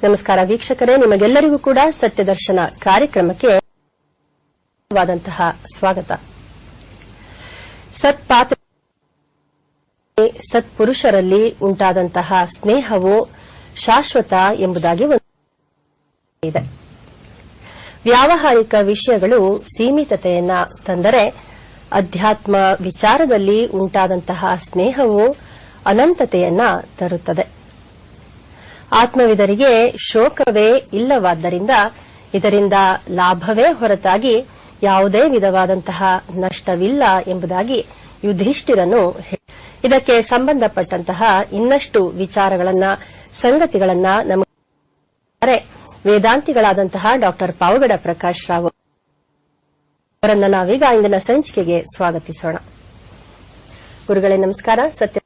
ನಮಸ್ಕಾರ ವೀಕ್ಷಕರೇ, ನಿಮಗೆಲ್ಲರಿಗೂ ಕೂಡ ಸತ್ಯದರ್ಶನ ಕಾರ್ಯಕ್ರಮಕ್ಕೆ ಸ್ವಾಗತ. ಸತ್ಪಾತ್ರ ಸತ್ಪುರುಷರಲ್ಲಿ ಉಂಟಾದಂತಹ ಸ್ನೇಹವು ಶಾಶ್ವತ ಎಂಬುದಾಗಿ ಇದೆ. ವ್ಯಾವಹಾರಿಕ ವಿಷಯಗಳು ಸೀಮಿತತೆಯನ್ನ ತಂದರೆ, ಅಧ್ಯಾತ್ಮ ವಿಚಾರದಲ್ಲಿ ಉಂಟಾದಂತಹ ಸ್ನೇಹವು ಅನಂತತೆಯನ್ನ ತರುತ್ತದೆ. ಆತ್ಮವಿದರಿಗೆ ಶೋಕವೇ ಇಲ್ಲವಾದ್ದರಿಂದ ಇದರಿಂದ ಲಾಭವೇ ಹೊರತಾಗಿ ಯಾವುದೇ ವಿಧವಾದಂತಹ ನಷ್ಟವಿಲ್ಲ ಎಂಬುದಾಗಿ ಯುಧಿಷ್ಠಿರನು ಇದಕ್ಕೆ ಸಂಬಂಧಪಟ್ಟಂತಹ ಇನ್ನಷ್ಟು ವಿಚಾರಗಳನ್ನ ಸಂಗತಿಗಳನ್ನ ನಮಗೆ ವೇದಾಂತಿಗಳಾದಂತಹ ಡಾಕ್ಟರ್ ಪಾವಗಡ ಪ್ರಕಾಶ್ ರಾವ್ ಅವರನ್ನ ನಾವೀಗ ಇಂದಿನ ಸಂಚಿಕೆಗೆ ಸ್ವಾಗತಿಸೋಣ. ಗುರುಗಳೇ ನಮಸ್ಕಾರ. ಸತ್ಯ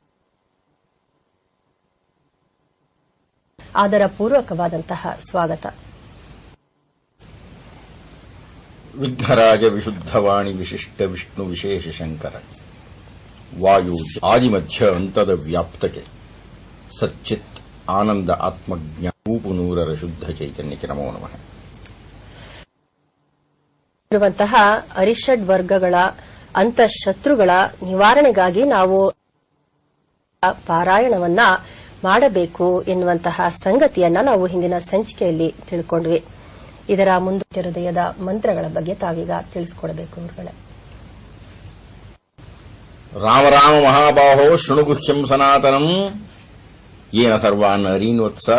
ಆದರ ಪೂರ್ವಕವಾದಂತಹ ಸ್ವಾಗತ. ವಿಘ್ನರಾಜ ವಿಶುದ್ಧವಾಣಿ ವಿಶಿಷ್ಟ ವಿಷ್ಣು ವಿಶೇಷ ಶಂಕರ ವಾಯು ಆದಿಮಧ್ಯ ಅಂತದ ವ್ಯಾಪ್ತಕ್ಕೆ ಸಚ್ಚಿತ್ ಆನಂದ ಆತ್ಮಜ್ಞಾಪೂ ನೂರರ ಶುದ್ಧ ಚೈತನ್ಯಕ್ಕೆ ನಮೋ ನಮಃ. ಇರುವಂತಹ ಅರಿಷಡ್ ವರ್ಗಗಳ ಅಂತಃಶತ್ರುಗಳ ನಿವಾರಣೆಗಾಗಿ ನಾವು ಪಾರಾಯಣವನ್ನ ಮಾಡಬೇಕು ಎನ್ನುವಂತಹ ಸಂಗತಿಯನ್ನ ನಾವು ಹಿಂದಿನ ಸಂಚಿಕೆಯಲ್ಲಿ ತಿಳ್ಕೊಂಡ್ವಿ. ಇದರ ಮುಂದೆ ಹೃದಯದ ಮಂತ್ರಗಳ ಬಗ್ಗೆ ತಾವೀಗ ತಿಳಿಸಿಕೊಡಬೇಕು ಗುರುಗಳೇ. ರಾಮ ರಾಮ ಮಹಾಬಾಹೋ ಶೃಣುಗುಹ್ಯಂ ಸನಾತನಂ ಯೇನ ಸರ್ವಾನ್ ಅರೀನ್ವತ್ಸ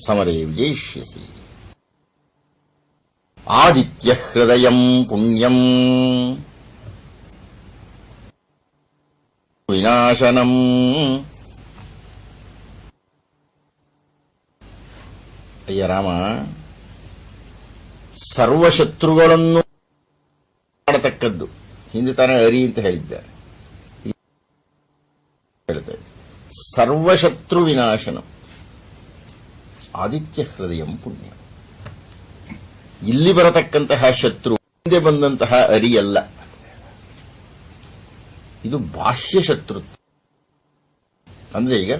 ಸಮರೇ ವಿಜಯಿಷ್ಯಸಿ. ಆದಿತ್ಯ ಹೃದಯಂ ಪುಣ್ಯಂ ವಿನಾಶನಂ. ಅಯ್ಯ ರಾಮ, ಸರ್ವಶತ್ರುಗಳನ್ನು ಮಾಡತಕ್ಕದ್ದು. ಹಿಂದೆ ತಾನೇ ಅರಿ ಅಂತ ಹೇಳಿದ್ದಾರೆ. ಸರ್ವಶತ್ರು ವಿನಾಶನ ಆದಿತ್ಯ ಹೃದಯಂ ಪುಣ್ಯ. ಇಲ್ಲಿ ಬರತಕ್ಕಂತಹ ಶತ್ರು ಹಿಂದೆ ಬಂದಂತಹ ಅರಿಯಲ್ಲ, ಇದು ಬಾಹ್ಯ ಶತ್ರುತ್ವ. ಅಂದ್ರೆ ಈಗ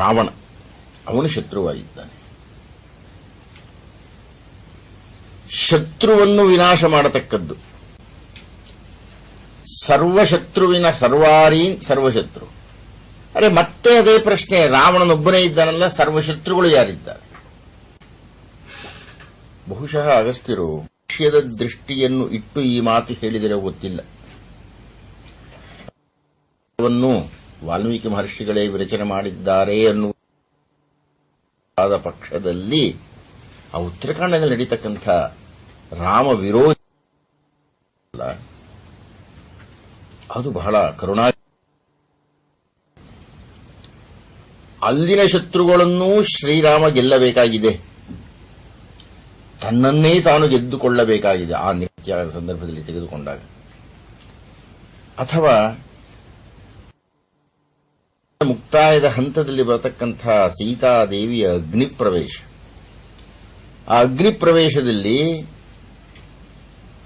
ರಾವಣ ಅವನು ಶತ್ರುವಾಗಿದ್ದಾನೆ. ಶತ್ರುವನ್ನು ವಿನಾಶ ಮಾಡತಕ್ಕದ್ದು ಸರ್ವಶತ್ರುವಿನ ಸರ್ವಾರೀನ್ ಸರ್ವಶತ್ರು. ಅರೆ ಮತ್ತೆ ಅದೇ ಪ್ರಶ್ನೆ, ರಾವಣನೊಬ್ಬನೇ ಇದ್ದಾನಲ್ಲ, ಸರ್ವಶತ್ರುಗಳು ಯಾರಿದ್ದಾರೆ? ಬಹುಶಃ ಅಗಸ್ತ್ಯರು ವಿಷಯದ ದೃಷ್ಟಿಯನ್ನು ಇಟ್ಟು ಈ ಮಾತು ಹೇಳಿದರೆ ಗೊತ್ತಿಲ್ಲ. ವಾಲ್ಮೀಕಿ ಮಹರ್ಷಿಗಳೇ ವಿರಚನೆ ಮಾಡಿದ್ದಾರೆ ಅನ್ನುವ ಪಕ್ಷದಲ್ಲಿ ಆ ಉತ್ತರಾಖಂಡದಲ್ಲಿ ನಡೀತಕ್ಕಂಥ ರಾಮ ವಿರೋಧ ಅದು ಬಹಳ ಕರುಣಾ. ಅಲ್ಲಿನ ಶತ್ರುಗಳನ್ನೂ ಶ್ರೀರಾಮ ಗೆಲ್ಲಬೇಕಾಗಿದೆ, ತನ್ನನ್ನೇ ತಾನು ಗೆದ್ದುಕೊಳ್ಳಬೇಕಾಗಿದೆ ಆ ನಿತ್ಯದ ಸಂದರ್ಭದಲ್ಲಿ ತೆಗೆದುಕೊಂಡಾಗ. ಅಥವಾ ಮುಕ್ತಾಯದ ಹಂತದಲ್ಲಿ ಬರತಕ್ಕಂಥ ಸೀತಾದೇವಿಯ ಅಗ್ನಿಪ್ರವೇಶ, ಆ ಅಗ್ನಿಪ್ರವೇಶದಲ್ಲಿ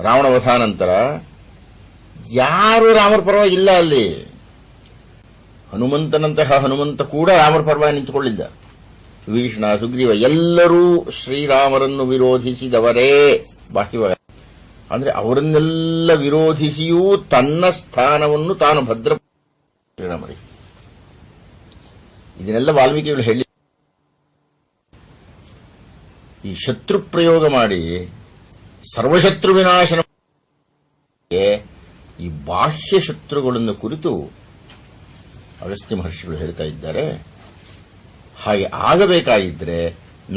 ರಾವಣವಧಾನಂತರ ಯಾರು ರಾಮರ ಪರವಾಗಿ ಇಲ್ಲ. ಅಲ್ಲಿ ಹನುಮಂತನಂತಹ ಹನುಮಂತ ಕೂಡ ರಾಮರ ಪರವಾಗಿ ನಿಂತುಕೊಳ್ಳಿದ್ದ. ವಿಭೀಷಣ, ಸುಗ್ರೀವ ಎಲ್ಲರೂ ಶ್ರೀರಾಮರನ್ನು ವಿರೋಧಿಸಿದವರೇ ಬಾಹ್ಯವಾಗಿ. ಅಂದ್ರೆ ಅವರನ್ನೆಲ್ಲ ವಿರೋಧಿಸಿಯೂ ತನ್ನ ಸ್ಥಾನವನ್ನು ತಾನು ಭದ್ರ ಶ್ರೀರಾಮರಿಗೆ. ಇದನ್ನೆಲ್ಲ ವಾಲ್ಮೀಕಿಗಳು ಹೇಳಿ ಈ ಶತ್ರು ಪ್ರಯೋಗ ಮಾಡಿ ಸರ್ವಶತ್ರು ವಿನಾಶನ ಈ ಬಾಹ್ಯ ಶತ್ರುಗಳನ್ನು ಕುರಿತು ಅಗಸ್ತ್ಯ ಮಹರ್ಷಿಗಳು ಹೇಳ್ತಾ ಇದ್ದಾರೆ. ಹಾಗೆ ಆಗಬೇಕಾಗಿದ್ರೆ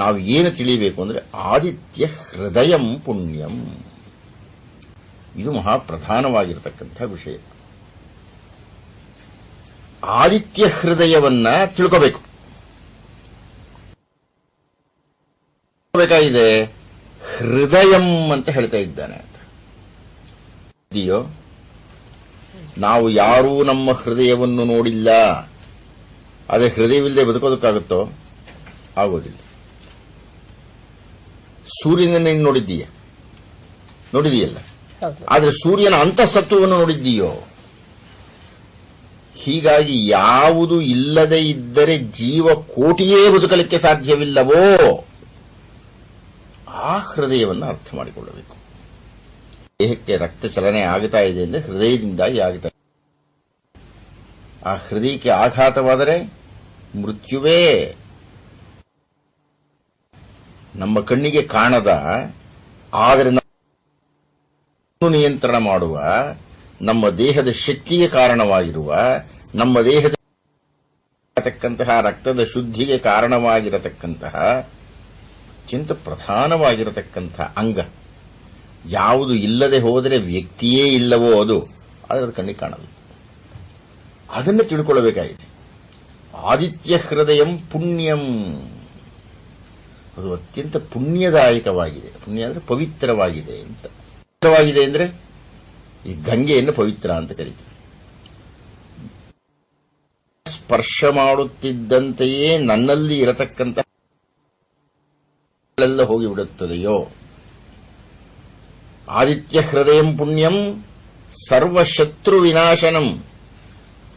ನಾವು ಏನು ತಿಳಿಯಬೇಕು ಅಂದ್ರೆ ಆದಿತ್ಯ ಹೃದಯಂ ಪುಣ್ಯಂ. ಇದು ಮಹಾಪ್ರಧಾನವಾಗಿರತಕ್ಕಂಥ ವಿಷಯ. ಆದಿತ್ಯ ಹೃದಯವನ್ನ ತಿಳ್ಕೋಬೇಕು. ಬೇಕಾಗಿದೆ ಹೃದಯಂ ಅಂತ ಹೇಳ್ತಾ ಇದ್ದಾನೆ. ಇದೆಯೋ ನಾವು ಯಾರೂ ನಮ್ಮ ಹೃದಯವನ್ನು ನೋಡಿಲ್ಲ. ಅದೇ ಹೃದಯವಿಲ್ಲದೆ ಬದುಕೋದಕ್ಕಾಗುತ್ತೋ? ಆಗೋದಿಲ್ಲ. ಸೂರ್ಯನನ್ನ ನೀನು ನೋಡಿದೀಯಲ್ಲ, ಆದರೆ ಸೂರ್ಯನ ಅಂತಃಸತ್ವವನ್ನು ನೋಡಿದ್ದೀಯೋ? ಹೀಗಾಗಿ ಯಾವುದು ಇಲ್ಲದೆ ಇದ್ದರೆ ಜೀವ ಕೋಟಿಯೇ ಬದುಕಲಿಕ್ಕೆ ಸಾಧ್ಯವಿಲ್ಲವೋ ಆ ಹೃದಯವನ್ನು ಅರ್ಥ ಮಾಡಿಕೊಳ್ಳಬೇಕು. ದೇಹಕ್ಕೆ ರಕ್ತ ಚಲನೆ ಆಗುತ್ತಾ ಇದೆ ಅಂದರೆ ಹೃದಯದಿಂದಾಗಿ ಆಗುತ್ತಾ ಇದೆ. ಆ ಹೃದಯಕ್ಕೆ ಆಘಾತವಾದರೆ ಮೃತ್ಯುವೇ. ನಮ್ಮ ಕಣ್ಣಿಗೆ ಕಾಣದ ಆದರೆ ನಿಯಂತ್ರಣ ಮಾಡುವ, ನಮ್ಮ ದೇಹದ ಶಕ್ತಿಗೆ ಕಾರಣವಾಗಿರುವ, ನಮ್ಮ ದೇಹದ ರಕ್ತದ ಶುದ್ಧಿಗೆ ಕಾರಣವಾಗಿರತಕ್ಕಂತಹ ಅತ್ಯಂತ ಪ್ರಧಾನವಾಗಿರತಕ್ಕಂತಹ ಅಂಗ ಯಾವುದು ಇಲ್ಲದೆ ಹೋದರೆ ವ್ಯಕ್ತಿಯೇ ಇಲ್ಲವೋ ಅದು ಅದರ ಕಣ್ಣಿಗೆ ಕಾಣಲ್ಲ. ಅದನ್ನು ತಿಳ್ಕೊಳ್ಳಬೇಕಾಗಿದೆ. ಆದಿತ್ಯ ಹೃದಯಂ ಪುಣ್ಯಂ, ಅದು ಅತ್ಯಂತ ಪುಣ್ಯದಾಯಕವಾಗಿದೆ. ಪುಣ್ಯ ಅಂದರೆ ಪವಿತ್ರವಾಗಿದೆ ಅಂತ. ಪವಿತ್ರವಾಗಿದೆ ಅಂದರೆ ಈ ಗಂಗೆಯನ್ನು ಪವಿತ್ರ ಅಂತ ಕರೀತೀವಿ. ಸ್ಪರ್ಶ ಮಾಡುತ್ತಿದ್ದಂತೆಯೇ ನನ್ನಲ್ಲಿ ಇರತಕ್ಕಂಥ ಹೋಗಿಬಿಡುತ್ತದೆಯೋ. ಆದಿತ್ಯ ಹೃದಯಂ ಪುಣ್ಯಂ ಸರ್ವಶತ್ರು ವಿನಾಶನಂ.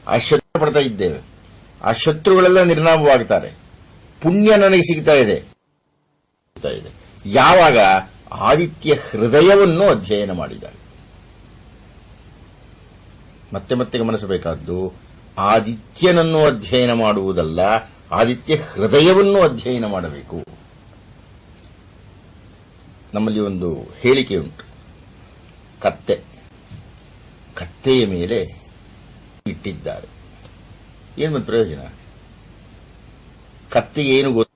ಆ ಶತ್ರು ಪಡ್ತಾ ಇದ್ದೇವೆ, ಆ ಶತ್ರುಗಳೆಲ್ಲ ನಿರ್ನಾಮವಾಗ್ತಾರೆ. ಪುಣ್ಯ ನನಗೆ ಸಿಗ್ತಾ ಇದೆ. ಯಾವಾಗ ಆದಿತ್ಯ ಹೃದಯವನ್ನು ಅಧ್ಯಯನ ಮಾಡಿದಾಗ. ಮತ್ತೆ ಮತ್ತೆ ಗಮನಿಸಬೇಕಾದ್ದು ಆದಿತ್ಯನನ್ನು ಅಧ್ಯಯನ ಮಾಡುವುದಲ್ಲ, ಆದಿತ್ಯ ಹೃದಯವನ್ನು ಅಧ್ಯಯನ ಮಾಡಬೇಕು. ನಮ್ಮಲ್ಲಿ ಒಂದು ಹೇಳಿಕೆ ಉಂಟು, ಕತ್ತೆಯ ಮೇಲೆ ಇಟ್ಟಿದ್ದಾರೆ. ಏನು ಪ್ರಯೋಜನ? ಕತ್ತೆಗೆ ಏನು ಗೊತ್ತು?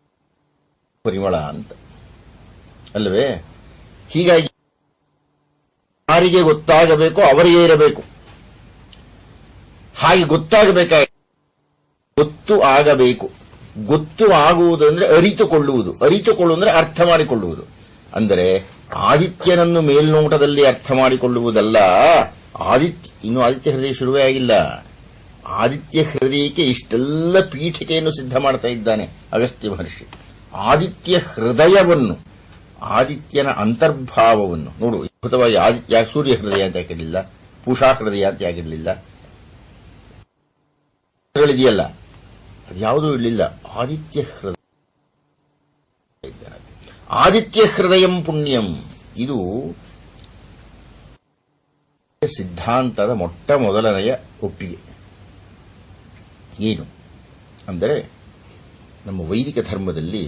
ಪರಿಮಳ ಅಂತ ಅಲ್ಲವೇ? ಹೀಗಾಗಿ ಯಾರಿಗೆ ಗೊತ್ತಾಗಬೇಕು ಅವರಿಗೆ ಇರಬೇಕು. ಹಾಗೆ ಗೊತ್ತು ಆಗಬೇಕು. ಗೊತ್ತು ಆಗುವುದಂದ್ರೆ ಅರಿತುಕೊಳ್ಳುವುದು, ಅರಿತುಕೊಳ್ಳುವುದಂದ್ರೆ ಅರ್ಥ ಮಾಡಿಕೊಳ್ಳುವುದು. ಅಂದರೆ ಆದಿತ್ಯನನ್ನು ಮೇಲ್ನೋಟದಲ್ಲಿ ಅರ್ಥ ಮಾಡಿಕೊಳ್ಳುವುದಲ್ಲ. ಇನ್ನು ಆದಿತ್ಯ ಹೃದಯ ಶುರುವೇ ಆಗಿಲ್ಲ. ಆದಿತ್ಯ ಹೃದಯಕ್ಕೆ ಇಷ್ಟೆಲ್ಲ ಪೀಠಿಕೆಯನ್ನು ಸಿದ್ಧ ಮಾಡ್ತಾ ಇದ್ದಾನೆ ಅಗಸ್ತ್ಯ ಮಹರ್ಷಿ. ಆದಿತ್ಯ ಹೃದಯವನ್ನು, ಆದಿತ್ಯನ ಅಂತರ್ಭಾವವನ್ನು ನೋಡು. ಅದ್ಭುತವಾಗಿ ಆದಿತ್ಯ ಸೂರ್ಯ ಹೃದಯ ಅಂತ ಯಾಕಿರಲಿಲ್ಲ, ಪೂಷಾ ಹೃದಯ ಅಂತ ಯಾಕಿರಲಿಲ್ಲ, ಇದೆಯಲ್ಲ ಅದು ಯಾವುದೂ ಇರಲಿಲ್ಲ. ಆದಿತ್ಯ ಹೃದಯ, ಆದಿತ್ಯ ಹೃದಯಂ ಪುಣ್ಯಂ. ಇದು ಸಿದ್ಧಾಂತದ ಮೊಟ್ಟ ಮೊದಲನೆಯ ಒಪ್ಪಿಗೆ. ಏನು ಅಂದರೆ ನಮ್ಮ ವೈದಿಕ ಧರ್ಮದಲ್ಲಿ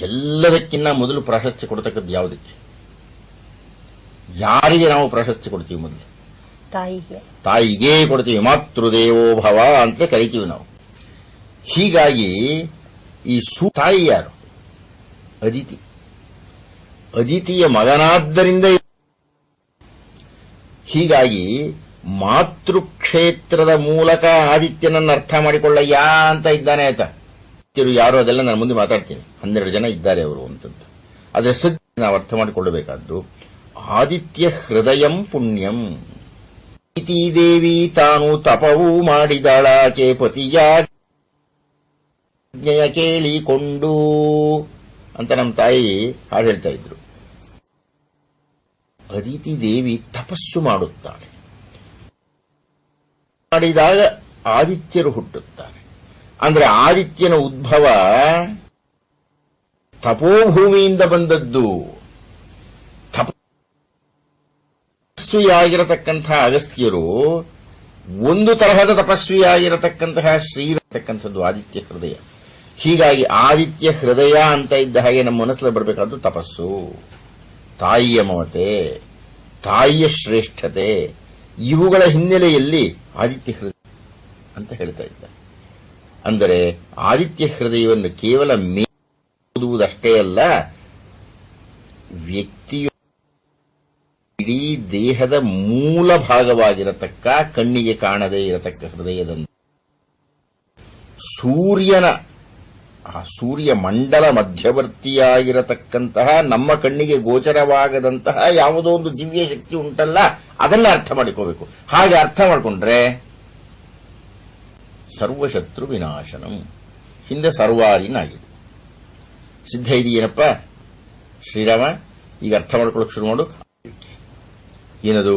ಎಲ್ಲದಕ್ಕಿಂತ ಮೊದಲು ಪ್ರಾಶಸ್ತ್ಯ ಕೊಡತಕ್ಕದ್ದು ಯಾವುದಕ್ಕೆ? ಯಾರಿಗೆ ನಾವು ಪ್ರಾಶಸ್ತ್ಯ ಕೊಡ್ತೀವಿ? ಮೊದಲು ತಾಯಿಗೆ ಕೊಡ್ತೀವಿ. ಮಾತೃದೇವೋ ಭವ ಅಂತ ಕರಿತೀವಿ ನಾವು. ಹೀಗಾಗಿ ಈ ತಾಯಿ ಯಾರು? ಅದಿತಿ. ಅದಿತಿಯ ಮಗನಾದ್ದರಿಂದ ಹೀಗಾಗಿ ಮಾತೃಕ್ಷೇತ್ರದ ಮೂಲಕ ಆದಿತ್ಯನನ್ನು ಅರ್ಥ ಮಾಡಿಕೊಳ್ಳಯ್ಯ ಅಂತ ಇದ್ದಾನೆ. ಆಯ್ತಾ? ಯಾರು ಅದೆಲ್ಲ ನಾನು ಮುಂದೆ ಮಾತಾಡ್ತೀನಿ. 12 ಜನ ಇದ್ದಾರೆ ಅವರು ಅಂತಂದು. ಆದರೆ ಸದ್ಯ ನಾವು ಅರ್ಥ ಮಾಡಿಕೊಳ್ಳಬೇಕಾದ್ದು ಆದಿತ್ಯ ಹೃದಯಂ ಪುಣ್ಯಂ. ದೇವಿ ತಾನು ತಪವೂ ಮಾಡಿದಳಾಕೆ ಪತಿಯ ಜ್ಞೆಯ ಕೇಳಿಕೊಂಡು ಅಂತ ನಮ್ಮ ತಾಯಿ ಹಾಡು ಹೇಳ್ತಾ ಇದ್ರು. ಅದಿತಿ ದೇವಿ ತಪಸ್ಸು ಮಾಡುತ್ತಾಳೆ. ಮಾಡಿದಾಗ ಆದಿತ್ಯರು ಹುಟ್ಟುತ್ತಾರೆ. ಅಂದ್ರೆ ಆದಿತ್ಯನ ಉದ್ಭವ ತಪೋಭೂಮಿಯಿಂದ ಬಂದದ್ದು. ತಪಸ್ವಿಯಾಗಿರತಕ್ಕಂತಹ ಅಗಸ್ತ್ಯರು ಒಂದು ತರಹದ ತಪಸ್ವಿಯಾಗಿರತಕ್ಕಂತಹ ಶ್ರೀರತಕ್ಕಂಥದ್ದು ಆದಿತ್ಯ ಹೃದಯ. ಹೀಗಾಗಿ ಆದಿತ್ಯ ಹೃದಯ ಅಂತ ಇದ್ದ ಹಾಗೆ ನಮ್ಮ ಮನಸ್ಸಲ್ಲಿ ಬರಬೇಕಾದ್ದು ತಪಸ್ಸು, ತಾಯಿಯ ಮಮತೆ, ತಾಯಿಯ ಶ್ರೇಷ್ಠತೆ, ಇವುಗಳ ಹಿನ್ನೆಲೆಯಲ್ಲಿ ಆದಿತ್ಯ ಹೃದಯ ಅಂತ ಹೇಳ್ತಾ ಇದ್ದಾರೆ. ಅಂದರೆ ಆದಿತ್ಯ ಹೃದಯವನ್ನು ಕೇವಲ ಓದುವುದಷ್ಟೇ ಅಲ್ಲ, ವ್ಯಕ್ತಿಯು ಇಡೀ ದೇಹದ ಮೂಲ ಭಾಗವಾಗಿರತಕ್ಕ, ಕಣ್ಣಿಗೆ ಕಾಣದೇ ಇರತಕ್ಕ ಹೃದಯದಂತೆ ಸೂರ್ಯ ಮಂಡಲ ಮಧ್ಯವರ್ತಿಯಾಗಿರತಕ್ಕಂತಹ, ನಮ್ಮ ಕಣ್ಣಿಗೆ ಗೋಚರವಾಗದಂತಹ ಯಾವುದೋ ಒಂದು ದಿವ್ಯ ಶಕ್ತಿ ಉಂಟಲ್ಲ, ಅದನ್ನ ಅರ್ಥ ಮಾಡಿಕೋಬೇಕು. ಹಾಗೆ ಅರ್ಥ ಮಾಡಿಕೊಂಡ್ರೆ ಸರ್ವಶತ್ರು ವಿನಾಶನಂ. ಹಿಂದೆ ಸರ್ವಾರಿನಾಗಿದೆ. ಸಿದ್ಧ ಇದೆಯೇನಪ್ಪ ಶ್ರೀರಾಮ? ಈಗ ಅರ್ಥ ಮಾಡ್ಕೊಳ್ಳೋಕೆ ಶುರು ಮಾಡು. ಏನದು?